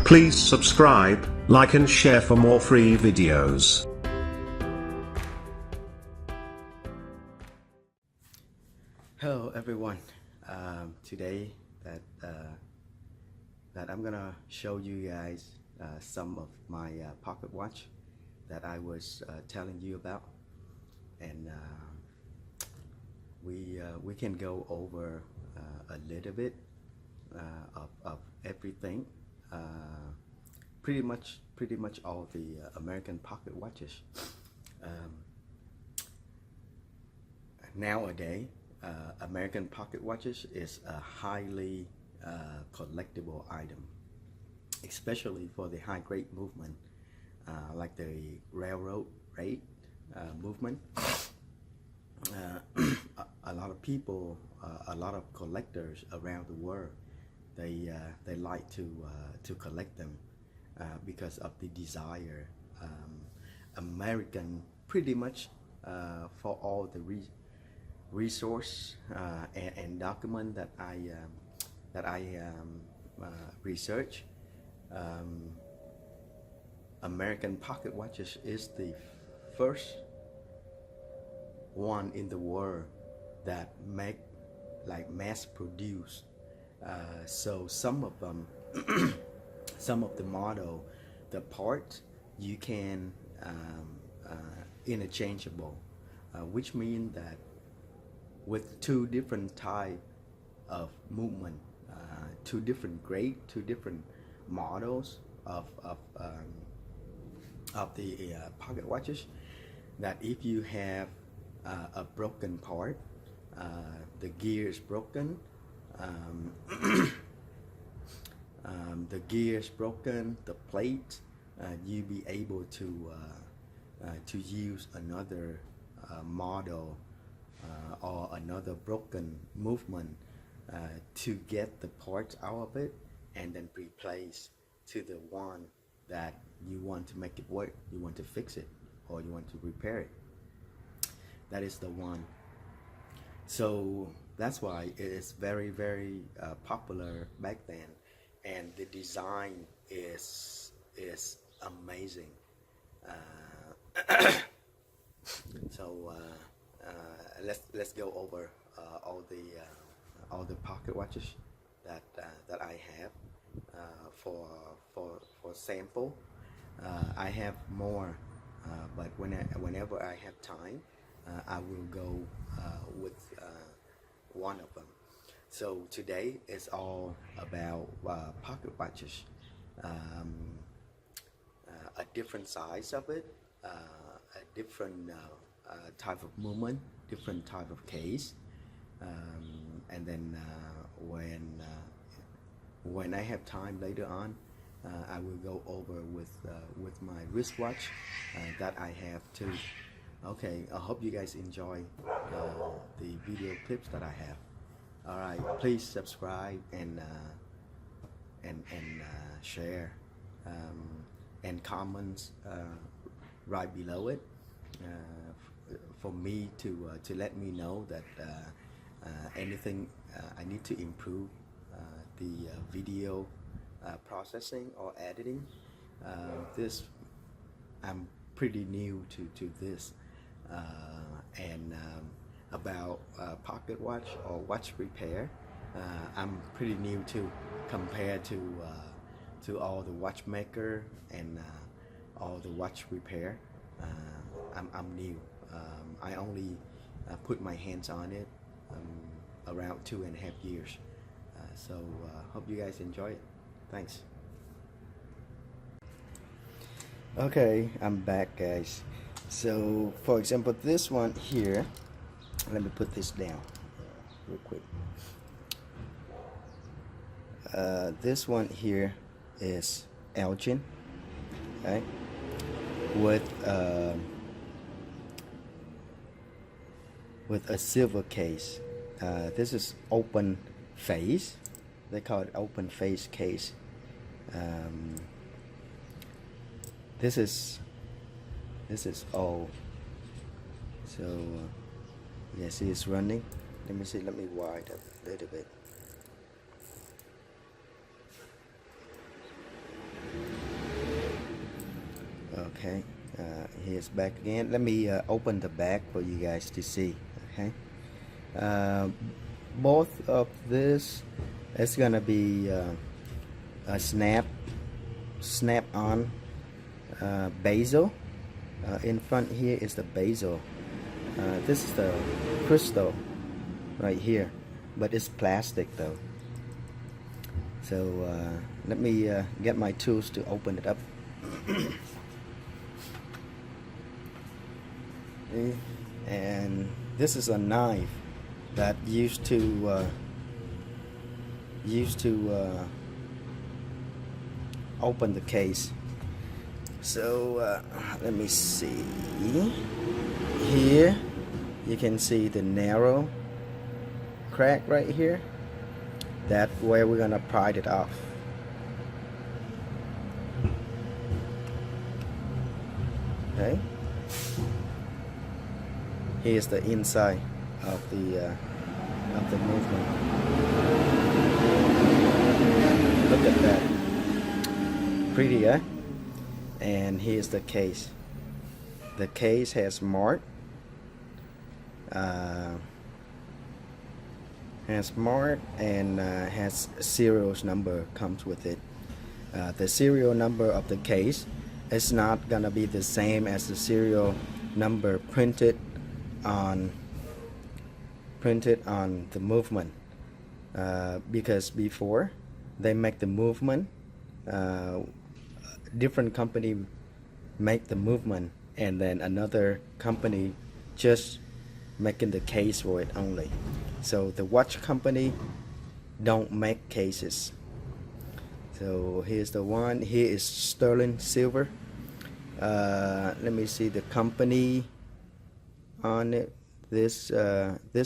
Please subscribe, like and share for more free videos. Hello everyone. Today that I'm gonna show you guys some of my pocket watch that I was telling you about, and we can go over a little bit of everything. Pretty much all the American pocket watches. Nowadays, American pocket watches is a highly collectible item, especially for the high grade movement, like the railroad rate movement. A lot of people, a lot of collectors around the world, they like to collect them because of the desire. American pretty much for all the resource and document that I research. American pocket watches is the first one in the world that make like mass produce. So some of them, some of the model, the part you can interchangeable, which means that with two different type of movement, two different grade, two different models of the pocket watches, that if you have a broken part, the gear is broken, the gear is broken, the plate, you be able to use another model or another broken movement to get the parts out of it and then replace to the one that you want to make it work, you want to fix it, or you want to repair it. That is the one. So that's why it is very popular back then, and the design is amazing. So let's go over all the pocket watches that I have for sample. I have more, but whenever I have time, I will go with one of them. So today is all about pocket watches, a different size of it, a different type of movement, different type of case, and then when I have time later on, I will go over with my wristwatch that I have too. Okay, I hope you guys enjoy the video clips that I have. All right, please subscribe and share and comments right below it for me to let me know that anything I need to improve the video processing or editing. This I'm pretty new to this, and about pocket watch or watch repair, I'm pretty new too, compared to all the watchmaker and all the watch repair. I'm new. I only put my hands on it around 2.5 years. So hope you guys enjoy it. Thanks. Okay, I'm back, guys. So for example, this one here, let me put this down real quick. This one here is Elgin, right, with a silver case. This is open face. They call it open face case. This is all. So yeah, see it's running. Let me see. Let me widen up a little bit. Okay, here's back again. Let me open the back for you guys to see. Okay, uh, both of this is gonna be a snap-on bezel. In front here is the bezel. This is the crystal right here, but it's plastic though. So let me get my tools to open it up. And this is a knife that used to open the case. So let me see. Here you can see the narrow crack right here. That's where we're gonna pry it off. Okay. Here's the inside of the movement. Look at that. Pretty, eh? And here's the case. The case has mark. And has serial number comes with it. The serial number of the case is not gonna be the same as the serial number printed on the movement, because before they make the movement, different company make the movement, and then another company just making the case for it only. So the watch company don't make cases. So here's the one. Here is sterling silver. Let me see the company on it. This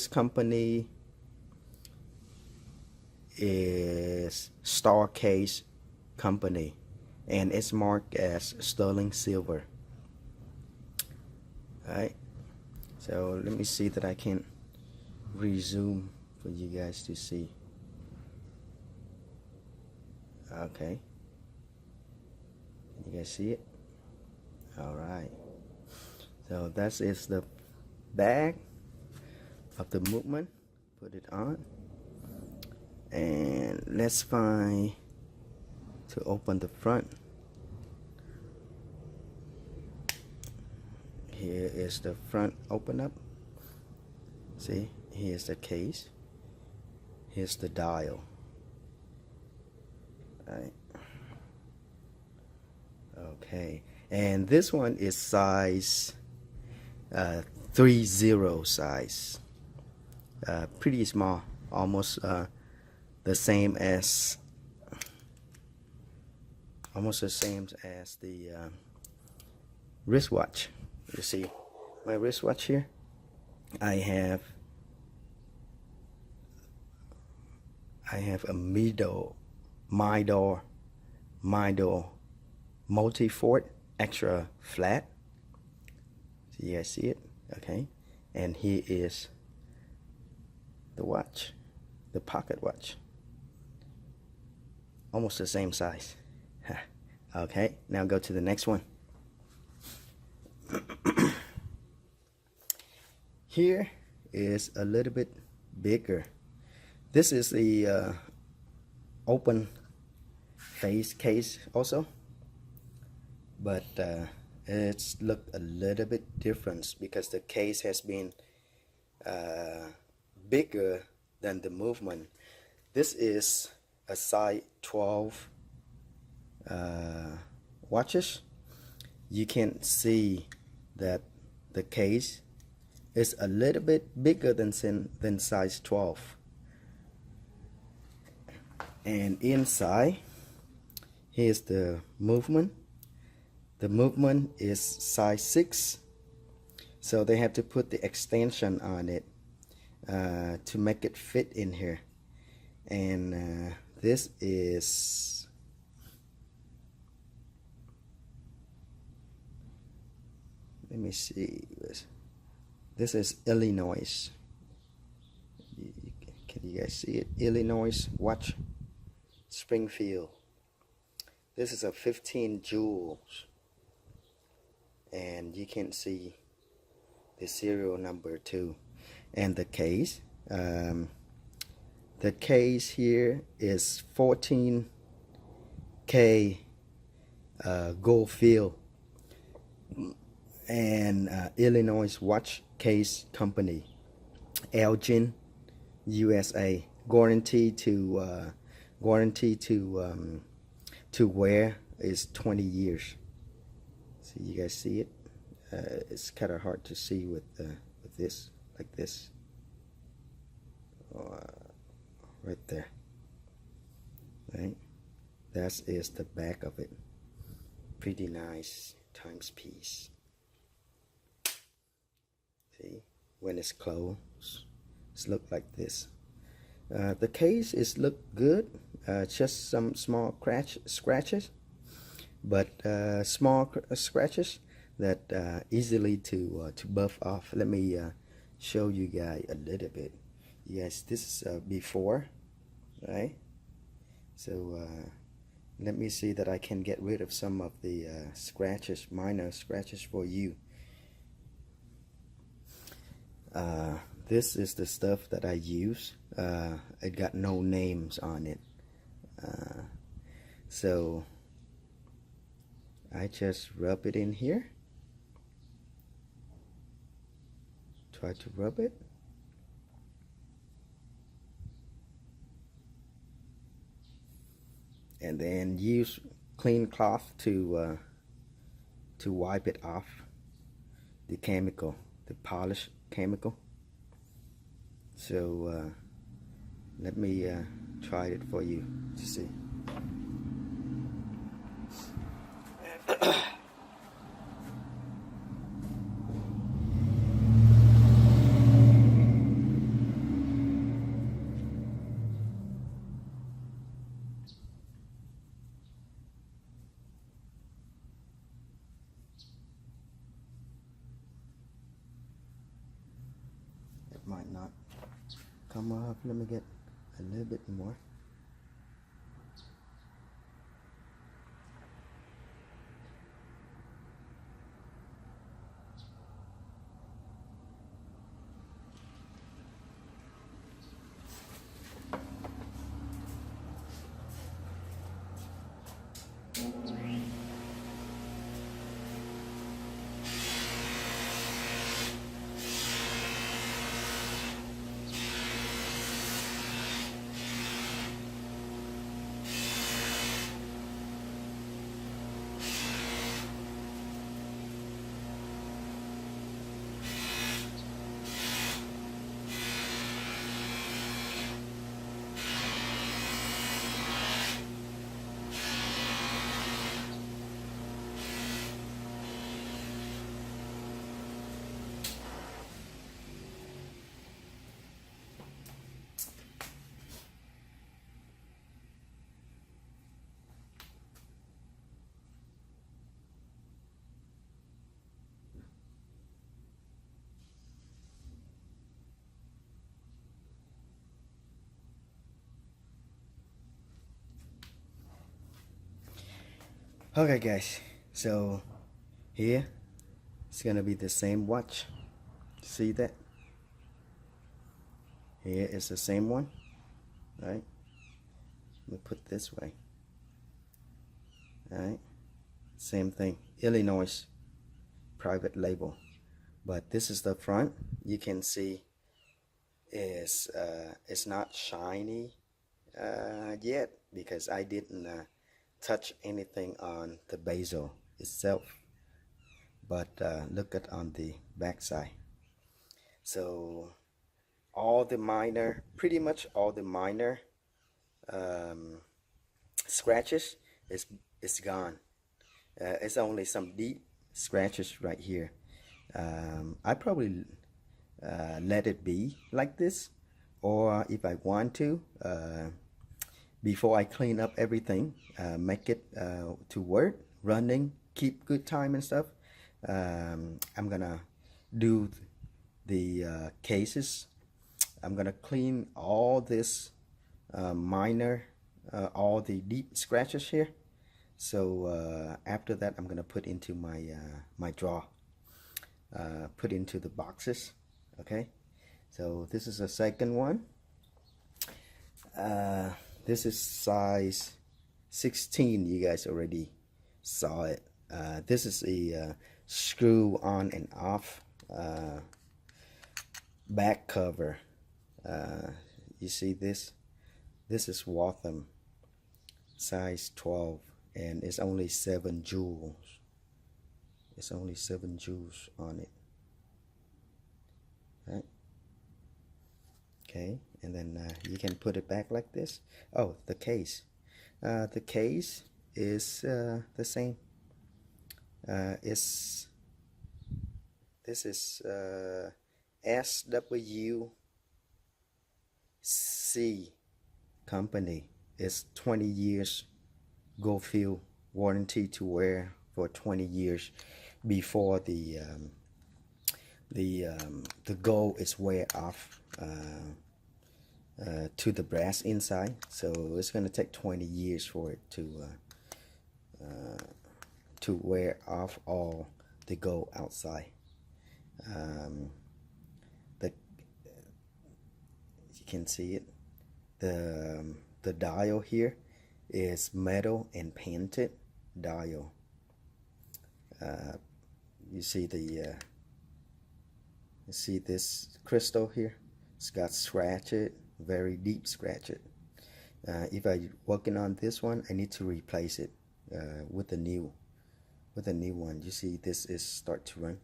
company is Star Case Company, and it's marked as sterling silver. Alright, so let me see that I can resume for you guys to see. Okay, can you guys see it? Alright, so that is the back of the movement. Put it on, and let's find to open the front. Here is the front open up. See, here's the case, here's the dial. Right. Okay, and this one is size 30 size, pretty small, almost the same as the wristwatch. You see my wristwatch here? I have a Midor multi-fort extra flat. So you guys see it? Okay, and here is the watch, the pocket watch, almost the same size. Okay, now go to the next one. Here is a little bit bigger. This is the open face case also, but it's looked a little bit different because the case has been bigger than the movement. This is a size 12 watches. You can see that the case is a little bit bigger than size 12, and inside here's the movement. The movement is size 6, so they have to put the extension on it to make it fit in here. And this is let me see, this is Illinois. Can you guys see it? Illinois watch, Springfield. This is a 15 jewels. and you can see the serial number too, and the case. The case here is 14K Goldfield and Illinois Watch Case Company, Elgin, USA. Guarantee to wear is 20 years. So you guys see it? It's kind of hard to see with this, like this, right there. Right, that is the back of it. Pretty nice timepiece. See, when it's closed, it's look like this. The case is look good. Just some small scratches, but small scratches that easily to buff off. Let me show you guys a little bit. Yes, this is before, right? So let me see that I can get rid of some of the scratches, minor scratches for you. This is the stuff that I use. It got no names on it, so I just rub it in here. Try to rub it. And then use clean cloth to wipe it off the chemical, the polish chemical. So let me try it for you to see. It might not come up. Let me get a little bit more. Okay guys, so here it's gonna be the same watch. See that? Here is the same one, right? Let me put this way. All right, same thing, Illinois private label, but this is the front. You can see is it's not shiny yet because I didn't touch anything on the bezel itself, but look at on the back side. So all the minor, pretty much all the minor scratches is gone. It's only some deep scratches right here. I probably let it be like this, or if I want to, before I clean up everything, make it to work, running, keep good time and stuff, I'm gonna do the cases. I'm gonna clean all this minor, all the deep scratches here. So after that, I'm gonna put into my my drawer, put into the boxes. Okay, so this is the second one. This is size 16. You guys already saw it. This is a screw on and off back cover. You see this? This is Waltham, size 12, and it's only 7 jewels. It's only 7 jewels on it. Right? Okay, and then you can put it back like this. Oh, the case. The case is the same. This is SWC company. It's 20 years Goldfield warranty to wear for 20 years before the gold is wear off to the brass inside. So it's going to take 20 years for it to wear off all the gold outside. You can see it. The dial here is metal and painted dial. You see you see this crystal here? It's got scratch it, very deep scratch it. If I'm working on this one, I need to replace it with a new one. You see this is start to run.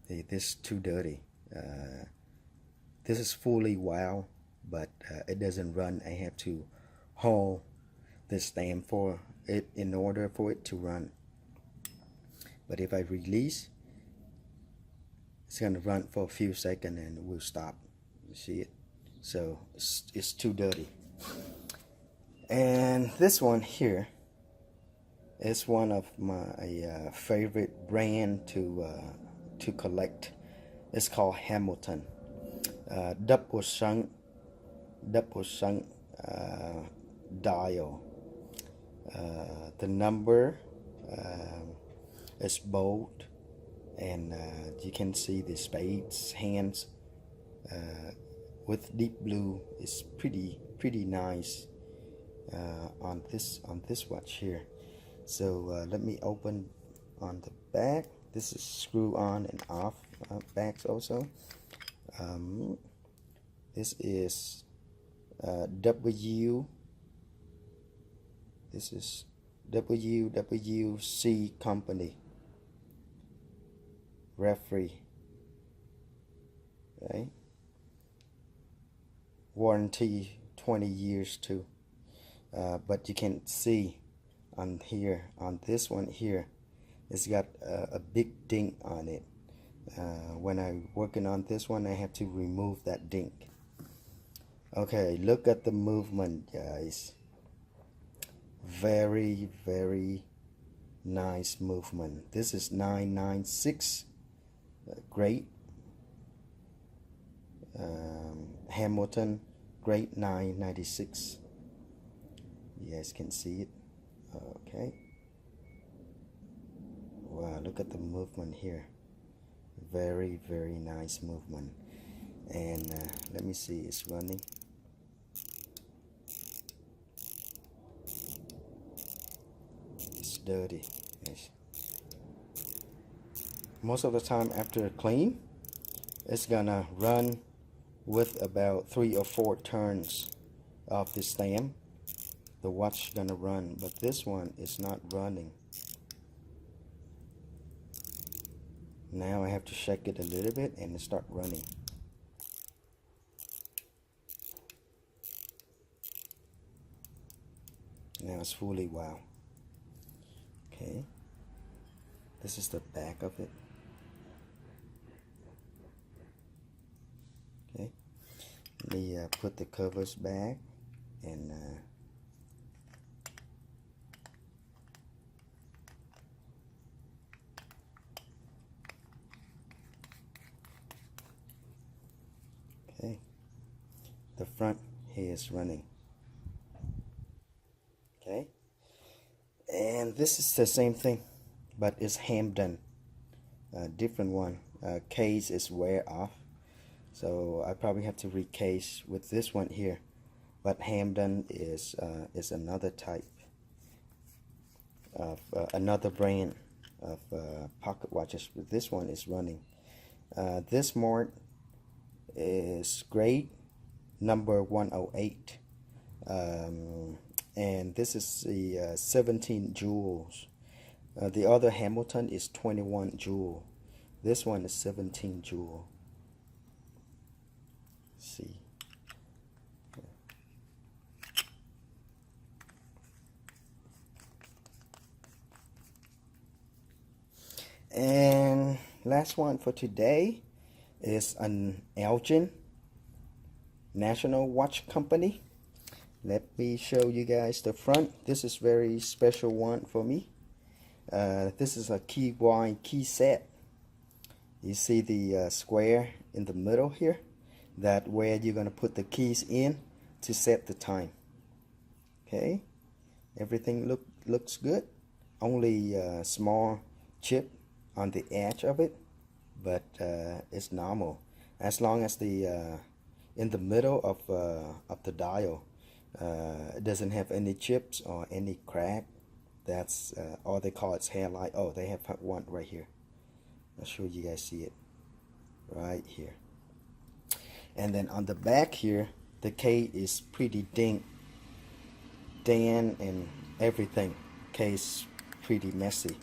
This is too dirty. This is fully wound, but it doesn't run. I have to hold the stem for it in order for it to run. But if I release, it's going to run for a few seconds and it will stop. You see it? So it's too dirty. And this one here is one of my favorite brand to collect. It's called Hamilton. Double shunt dial. The number is bold, and you can see the spades hands with deep blue. Is pretty nice on this watch here. So let me open on the back. This is screw on and off backs also. This is This is WWC company. Referee. Okay. Warranty 20 years too. But you can see on here, on this one here, it's got a big dink on it. When I'm working on this one, I have to remove that dink. Okay, look at the movement, guys. Very nice movement. This is 996. Great. Hamilton, great 996. You guys can see it. Okay. Wow, look at the movement here. Very nice movement. And let me see, it's running. It's dirty. Yes. Most of the time after clean, it's gonna run with about 3 or 4 turns of the stem. The watch gonna run, but this one is not running. Now I have to shake it a little bit and start running. Now it's fully wound. Okay, this is the back of it. Okay, let me put the covers back and okay. front here is running. Okay, and this is the same thing, but it's Hampden, different one. Case is wear off, so I probably have to recase with this one here. But Hampden is another type of another brand of pocket watches. But this one is running. This Mort is grade number 108, and this is the 17 jewels. The other Hamilton is 21 jewel. This one is 17 jewel. Let's see. And last one for today is an Elgin National Watch Company. Let me show you guys the front. This is very special one for me. This is a key wind key set. You see the square in the middle here, that where you're going to put the keys in to set the time. Okay, everything looks good. Only a small chip on the edge of it, but it's normal as long as the in the middle of the dial it doesn't have any chips or any crack. That's all they call its hairline. Oh, they have one right here. I'll show you guys see it right here. And then on the back here, the K is pretty dan and everything. K is pretty messy.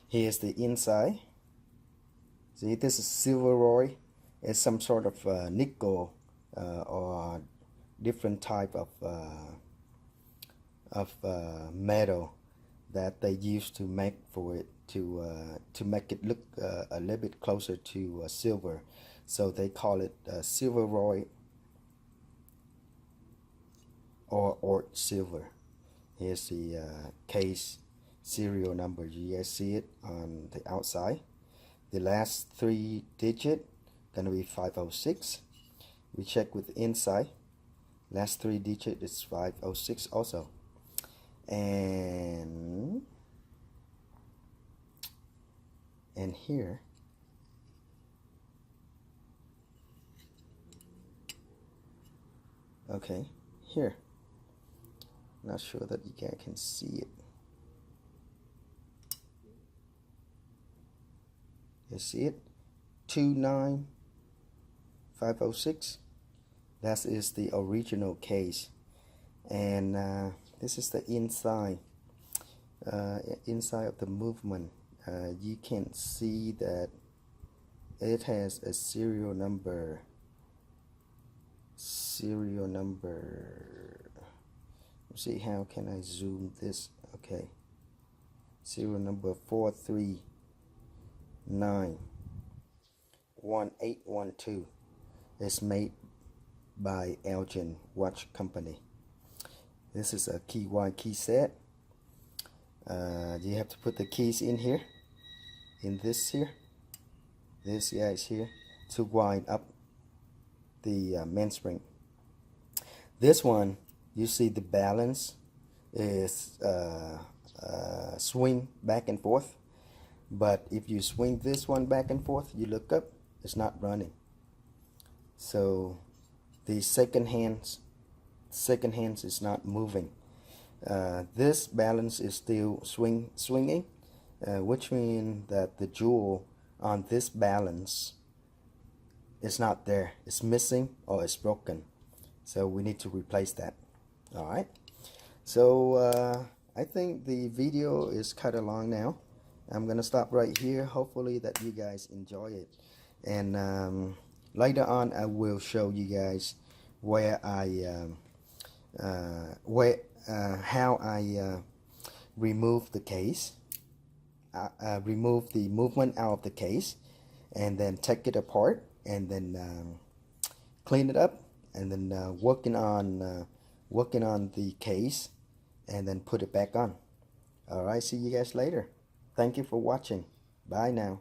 Here's the inside. See, this is Silverroy. It's some sort of nickel or different type of metal that they used to make for it to make it look a little bit closer to silver. So they call it Silverroy or silver. Here's the case serial number. You guys see it on the outside. The last 3 digit gonna be 506. We check with inside. Last 3 digit is 506 also. And here okay, here, not sure that you guys can see it. You see it? 29506. That is the original case. And this is the inside inside of the movement. You can see that it has a serial number. Let's see, how can I zoom this? Okay, serial number 4391812 is made by Elgin Watch Company. This is a key wind key set. You have to put the keys in here, in this guys here, to wind up the mainspring. This one, you see the balance is swing back and forth, but if you swing this one back and forth, you look up, it's not running. So the second hands is not moving. This balance is still swinging, which means that the jewel on this balance is not there. It's missing or it's broken. So we need to replace that. Alright. So I think the video is kind of long now. I'm gonna stop right here. Hopefully that you guys enjoy it. And later on I will show you guys where how I remove the case, remove the movement out of the case, and then take it apart, and then clean it up, and then working on the case, and then put it back on. Alright, see you guys later. Thank you for watching. Bye now.